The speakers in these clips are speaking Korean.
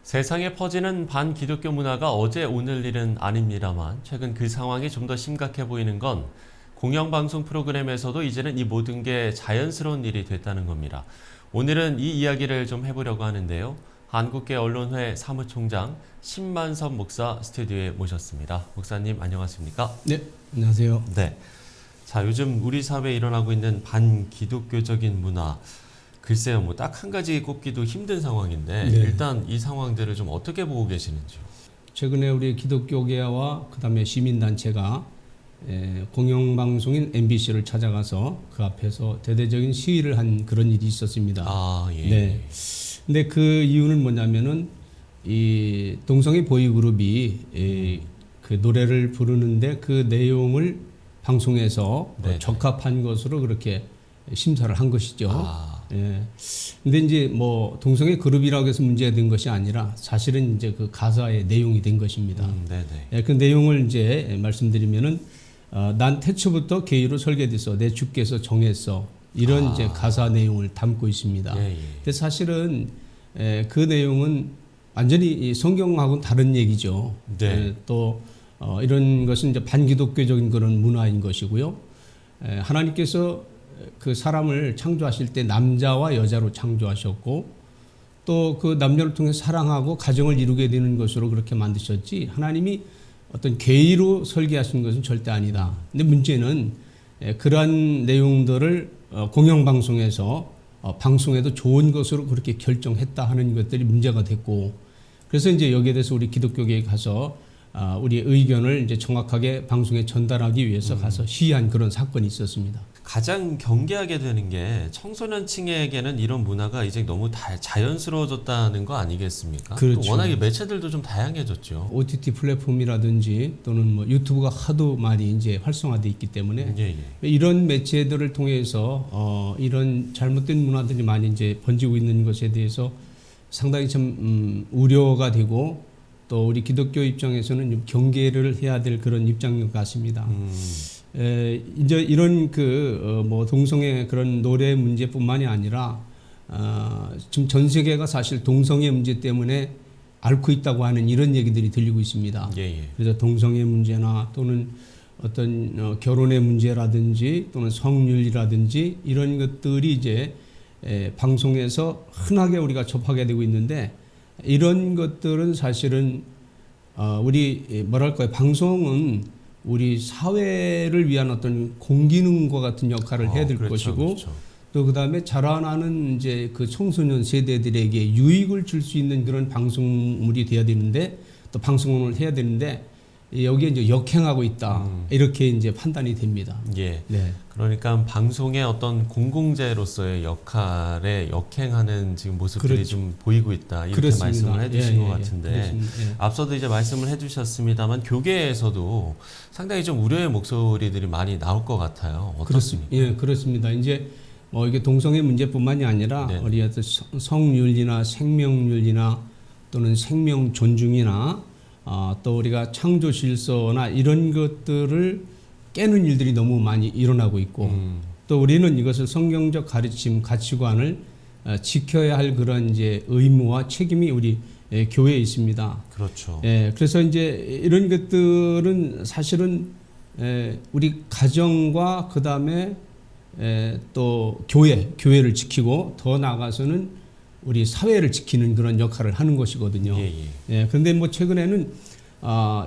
세상에 퍼지는 반기독교 문화가 어제 오늘 일은 아닙니다만 최근 그 상황이 좀 더 심각해 보이는 건 공영방송 프로그램에서도 이제는 이 모든 게 자연스러운 일이 됐다는 겁니다. 오늘은 이 이야기를 좀 해보려고 하는데요. 한국계 언론회 사무총장 신만섭 목사 스튜디오에 모셨습니다. 목사님 안녕하십니까? 네, 안녕하세요. 네. 자, 요즘 우리 사회에 일어나고 있는 반기독교적인 문화, 글쎄요, 뭐 딱 한 가지 꼽기도 힘든 상황인데 네. 일단 이 상황들을 좀 어떻게 보고 계시는지요? 최근에 우리 기독교계와 그다음에 시민단체가 공영방송인 MBC를 찾아가서 그 앞에서 대대적인 시위를 한 그런 일이 있었습니다. 아, 예. 네. 근데 그 이유는 뭐냐면은 이 동성애 보이그룹이 그 노래를 부르는데 그 내용을 방송에서 네네. 적합한 것으로 그렇게 심사를 한 것이죠. 아, 예. 근데 이제 뭐 동성애 그룹이라고 해서 문제가 된 것이 아니라 사실은 이제 그 가사의 내용이 된 것입니다. 네네. 예, 그 내용을 이제 말씀드리면은 난 태초부터 게이로 설계돼서 내 주께서 정했어. 이런 이제 가사 내용을 담고 있습니다. 예, 예. 근데 사실은 그 내용은 완전히 이 성경하고는 다른 얘기죠. 네. 또 이런 것은 이제 반기독교적인 그런 문화인 것이고요. 하나님께서 그 사람을 창조하실 때 남자와 여자로 창조하셨고 또 그 남녀를 통해 사랑하고 가정을 이루게 되는 것으로 그렇게 만드셨지 하나님이 어떤 게이로 설계하신 것은 절대 아니다. 근데 문제는 그러한 내용들을 공영방송에서 방송에도 좋은 것으로 그렇게 결정했다 하는 것들이 문제가 됐고 그래서 이제 여기에 대해서 우리 기독교계에 가서 우리 의견을 이제 정확하게 방송에 전달하기 위해서 가서 시위한 그런 사건이 있었습니다. 가장 경계하게 되는 게 청소년층에게는 이런 문화가 이제 너무 자연스러워졌다는 거 아니겠습니까? 그렇죠. 또 워낙에 매체들도 좀 다양해졌죠. OTT 플랫폼이라든지 또는 뭐 유튜브가 하도 많이 이제 활성화돼 있기 때문에 예, 예. 이런 매체들을 통해서 이런 잘못된 문화들이 많이 이제 번지고 있는 것에 대해서 상당히 좀 우려가 되고 또 우리 기독교 입장에서는 좀 경계를 해야 될 그런 입장인 것 같습니다. 이제 이런 뭐 동성애 그런 노래 문제뿐만이 아니라 지금 전 세계가 사실 동성애 문제 때문에 앓고 있다고 하는 이런 얘기들이 들리고 있습니다. 예, 예. 그래서 동성애 문제나 또는 어떤 결혼의 문제라든지 또는 성률이라든지 이런 것들이 이제 방송에서 흔하게 우리가 접하게 되고 있는데 이런 것들은 사실은 우리 뭐랄까요 방송은 우리 사회를 위한 어떤 공기능과 같은 역할을 해야 될 그렇죠, 것이고 그렇죠. 또 그다음에 자라나는 이제 그 청소년 세대들에게 유익을 줄 수 있는 그런 방송물이 돼야 되는데 또 방송을 해야 되는데 여기에 이제 역행하고 있다 이렇게 이제 판단이 됩니다. 예. 네. 그러니까 방송의 어떤 공공재로서의 역할에 역행하는 지금 모습들이 그렇죠. 좀 보이고 있다 이렇게 그렇습니다. 말씀을 해주신 것 예, 같은데 그렇습니다. 예. 앞서도 이제 말씀을 해주셨습니다만 교계에서도 상당히 좀 우려의 목소리들이 많이 나올 것 같아요. 어떻습니까? 예, 그렇습니다. 이제 뭐 이게 동성애 문제뿐만이 아니라 네네. 우리 어떤 성윤리나 생명윤리나 또는 생명 존중이나 또 우리가 창조 질서나 이런 것들을 깨는 일들이 너무 많이 일어나고 있고 또 우리는 이것을 성경적 가르침 가치관을 지켜야 할 그런 이제 의무와 책임이 우리 교회에 있습니다. 그렇죠. 그래서 이제 이런 것들은 사실은 우리 가정과 그 다음에 또 교회를 지키고 더 나아가서는 우리 사회를 지키는 그런 역할을 하는 것이거든요. 예. 그런데 뭐 최근에는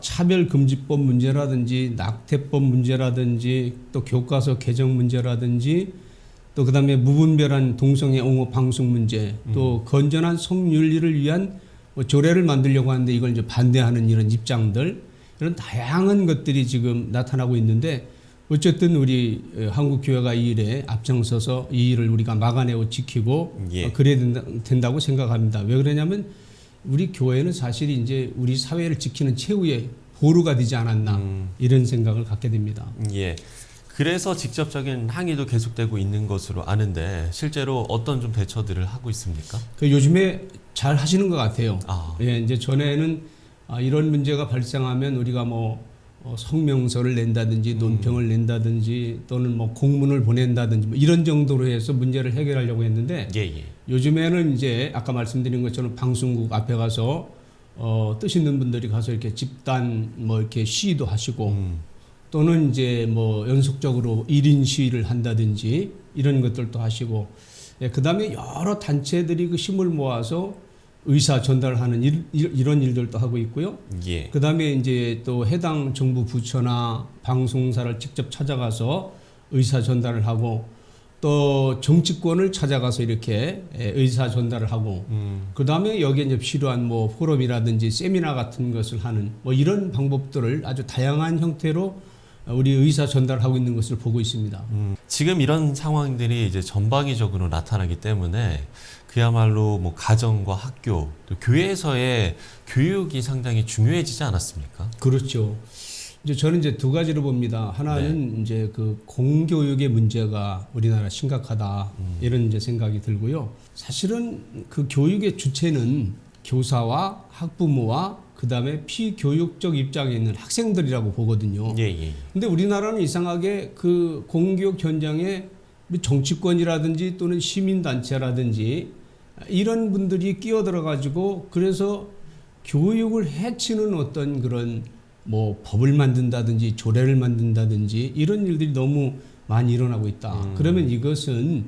차별금지법 문제라든지 낙태법 문제라든지 또 교과서 개정 문제라든지 또 그다음에 무분별한 동성애 옹호 방송 문제 또 건전한 성윤리를 위한 뭐 조례를 만들려고 하는데 이걸 이제 반대하는 이런 입장들 이런 다양한 것들이 지금 나타나고 있는데 어쨌든 우리 한국 교회가 이 일에 앞장서서 이 일을 우리가 막아내고 지키고 예. 그래야 된다고 생각합니다. 왜 그러냐면 우리 교회는 사실 이제 우리 사회를 지키는 최후의 보루가 되지 않았나 이런 생각을 갖게 됩니다. 예. 그래서 직접적인 항의도 계속되고 있는 것으로 아는데 실제로 어떤 좀 대처들을 하고 있습니까? 요즘에 잘 하시는 것 같아요. 예. 이제 전에는 이런 문제가 발생하면 우리가 뭐 성명서를 낸다든지 논평을 낸다든지 또는 뭐 공문을 보낸다든지 뭐 이런 정도로 해서 문제를 해결하려고 했는데 예, 예. 요즘에는 이제 아까 말씀드린 것처럼 방송국 앞에 가서 뜻 있는 분들이 가서 이렇게 집단 뭐 이렇게 시위도 하시고 또는 이제 뭐 연속적으로 1인 시위를 한다든지 이런 것들도 하시고, 예, 그다음에 여러 단체들이 그 힘을 모아서 의사 전달하는 이런 일들도 하고 있고요. 예. 그다음에 이제 또 해당 정부 부처나 방송사를 직접 찾아가서 의사 전달을 하고, 또 정치권을 찾아가서 이렇게 의사 전달을 하고, 그다음에 여기에 이제 필요한 뭐 포럼이라든지 세미나 같은 것을 하는 뭐 이런 방법들을 아주 다양한 형태로 우리 의사 전달하고 있는 것을 보고 있습니다. 지금 이런 상황들이 이제 전방위적으로 나타나기 때문에 그야말로 뭐 가정과 학교 또 교회에서의 교육이 상당히 중요해지지 않았습니까? 그렇죠. 이제 저는 이제 두 가지로 봅니다. 하나는 이제 그 공교육의 문제가 우리나라 심각하다 이런 이제 생각이 들고요. 사실은 그 교육의 주체는 교사와 학부모와 그다음에 피교육적 입장에 있는 학생들이라고 보거든요. 예. 근데 우리나라는 이상하게 그 공교육 현장에 정치권이라든지 또는 시민단체라든지 이런 분들이 끼어들어 가지고 그래서 교육을 해치는 어떤 그런 뭐 법을 만든다든지 조례를 만든다든지 이런 일들이 너무 많이 일어나고 있다. 그러면 이것은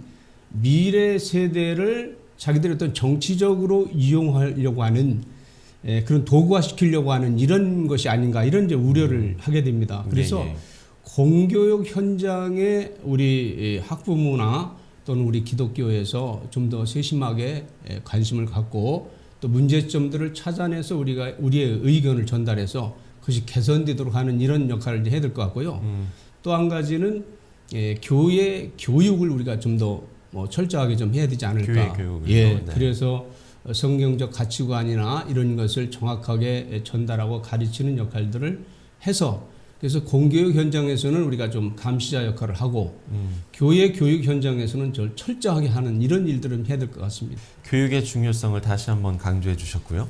미래 세대를 자기들의 어떤 정치적으로 이용하려고 하는 그런 도구화시키려고 하는 이런 것이 아닌가 이런 이제 우려를 하게 됩니다. 그래서 공교육 현장에 우리 학부모나 또는 우리 기독교에서 좀 더 세심하게 관심을 갖고 또 문제점들을 찾아내서 우리가 우리의 의견을 전달해서 그것이 개선되도록 하는 이런 역할을 해야 될 것 같고요. 또 한 가지는 교회 교육을 우리가 좀 더 뭐 철저하게 좀 해야 되지 않을까. 교회 교육을. 예, 네. 그래서 성경적 가치관이나 이런 것을 정확하게 전달하고 가르치는 역할들을 해서 그래서 공교육 현장에서는 우리가 좀 감시자 역할을 하고 교회 교육 현장에서는 철저하게 하는 이런 일들을 해야 될 것 같습니다. 교육의 중요성을 다시 한번 강조해 주셨고요.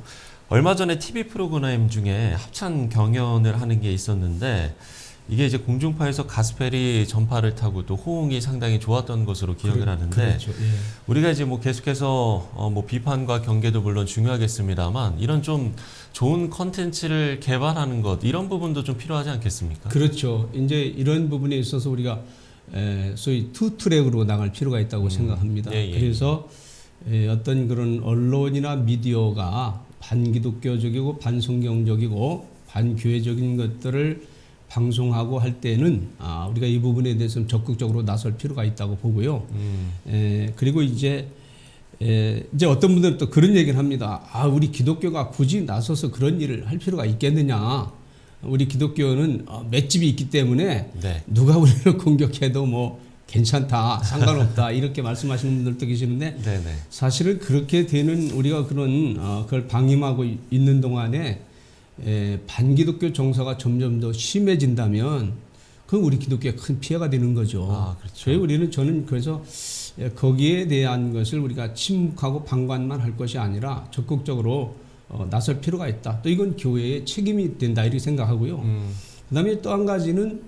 얼마 전에 TV 프로그램 중에 합창 경연을 하는 게 있었는데 이게 이제 공중파에서 가스펠이 전파를 타고 또 호응이 상당히 좋았던 것으로 기억을 하는데 그렇죠. 예. 우리가 이제 뭐 계속해서 뭐 비판과 경계도 물론 중요하겠습니다만 이런 좀 좋은 컨텐츠를 개발하는 것 이런 부분도 좀 필요하지 않겠습니까? 그렇죠. 이제 이런 부분에 있어서 우리가 소위 투 트랙으로 나갈 필요가 있다고 생각합니다. 예. 그래서 어떤 그런 언론이나 미디어가 반기독교적이고 반성경적이고 반교회적인 것들을 방송하고 할 때는 우리가 이 부분에 대해서 적극적으로 나설 필요가 있다고 보고요. 그리고 이제 어떤 분들은 또 그런 얘기를 합니다. 우리 기독교가 굳이 나서서 그런 일을 할 필요가 있겠느냐. 우리 기독교는 맷집이 있기 때문에 네. 누가 우리를 공격해도 뭐 괜찮다, 상관없다 이렇게 말씀하시는 분들도 계시는데 네네. 사실은 그렇게 되는 우리가 그런 그걸 방임하고 있는 동안에 반기독교 정서가 점점 더 심해진다면 그건 우리 기독교에 큰 피해가 되는 거죠. 그렇죠. 저는 그래서 거기에 대한 것을 우리가 침묵하고 방관만 할 것이 아니라 적극적으로 나설 필요가 있다. 또 이건 교회의 책임이 된다 이렇게 생각하고요. 그다음에 또 한 가지는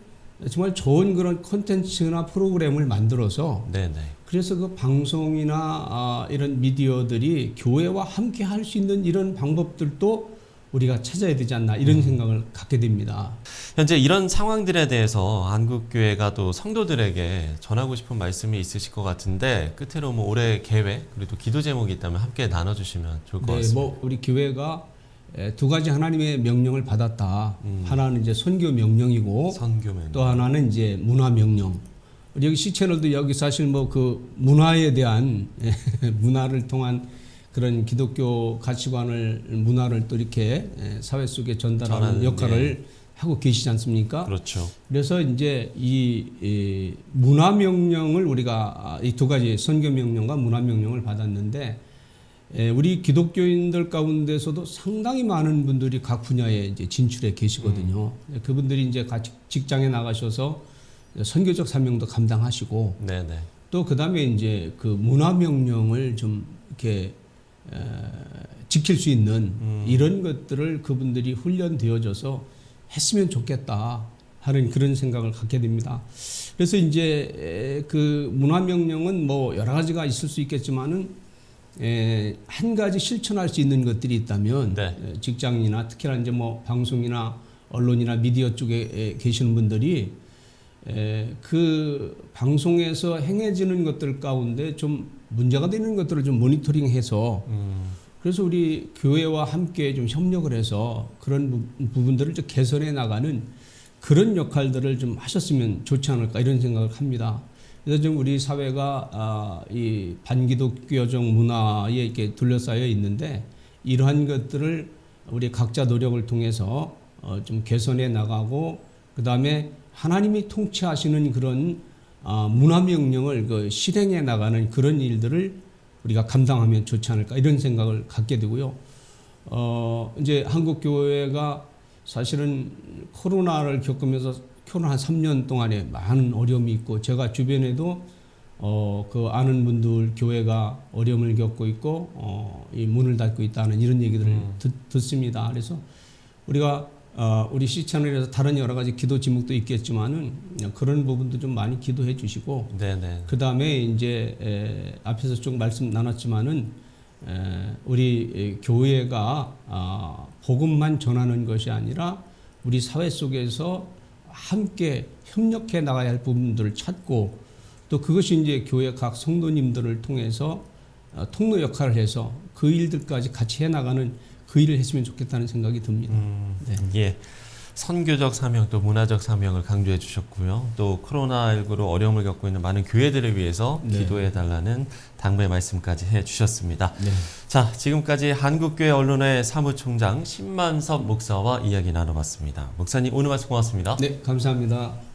정말 좋은 그런 콘텐츠나 프로그램을 만들어서 네네. 그래서 그 방송이나 이런 미디어들이 교회와 함께 할 수 있는 이런 방법들도 우리가 찾아야 되지 않나 이런 생각을 갖게 됩니다. 현재 이런 상황들에 대해서 한국교회가 또 성도들에게 전하고 싶은 말씀이 있으실 것 같은데 끝으로 뭐 올해 계획 그리고 또 기도 제목이 있다면 함께 나눠주시면 좋을 것 같습니다. 뭐 우리 교회가 두 가지 하나님의 명령을 받았다. 하나는 이제 선교 명령이고 선교면 또 하나는 이제 문화 명령. 우리 여기 C채널도 여기 사실 뭐 그 문화에 대한 문화를 통한 그런 기독교 가치관을 문화를 또 이렇게 사회 속에 전달하는 역할을 하고 계시지 않습니까? 그렇죠. 그래서 이제 이 문화 명령을 우리가 이 두 가지 선교 명령과 문화 명령을 받았는데 우리 기독교인들 가운데서도 상당히 많은 분들이 각 분야에 이제 진출해 계시거든요. 그분들이 이제 같이 직장에 나가셔서 선교적 사명도 감당하시고 네네. 또 그다음에 이제 그 문화 명령을 좀 이렇게 지킬 수 있는 이런 것들을 그분들이 훈련되어져서 했으면 좋겠다 하는 그런 생각을 갖게 됩니다. 그래서 이제 그 문화 명령은 뭐 여러 가지가 있을 수 있겠지만은 한 가지 실천할 수 있는 것들이 있다면 네. 직장이나 특히나 이제 뭐 방송이나 언론이나 미디어 쪽에 계시는 분들이 그 방송에서 행해지는 것들 가운데 좀 문제가 되는 것들을 좀 모니터링해서 그래서 우리 교회와 함께 좀 협력을 해서 그런 부분들을 좀 개선해 나가는 그런 역할들을 좀 하셨으면 좋지 않을까 이런 생각을 합니다. 그래서 좀 우리 사회가 이 반기독교적 문화에 이렇게 둘러싸여 있는데 이러한 것들을 우리 각자 노력을 통해서 좀 개선해 나가고 그 다음에 하나님이 통치하시는 그런 문화 명령을 그 실행해 나가는 그런 일들을 우리가 감당하면 좋지 않을까 이런 생각을 갖게 되고요. 이제 한국 교회가 사실은 코로나를 겪으면서 코로나 한 3년 동안에 많은 어려움이 있고 제가 주변에도 그 아는 분들 교회가 어려움을 겪고 있고 이 문을 닫고 있다는 이런 얘기들을 듣습니다. 그래서 우리가 우리 C채널에서 다른 여러 가지 기도 제목도 있겠지만은 그런 부분도 좀 많이 기도해 주시고 네네. 그 다음에 이제 앞에서 좀 말씀 나눴지만은 우리 교회가 복음만 전하는 것이 아니라 우리 사회 속에서 함께 협력해 나가야 할 부분들을 찾고 또 그것이 이제 교회 각 성도님들을 통해서 통로 역할을 해서 그 일들까지 같이 해 나가는 그 일을 했으면 좋겠다는 생각이 듭니다. 네. 예. 선교적 사명 또 문화적 사명을 강조해 주셨고요. 또 코로나19로 어려움을 겪고 있는 많은 교회들을 위해서 네. 기도해 달라는 당부의 말씀까지 해 주셨습니다. 네. 자, 지금까지 한국교회 언론회 사무총장 신만섭 목사와 이야기 나눠봤습니다. 목사님 오늘 말씀 고맙습니다. 네, 감사합니다.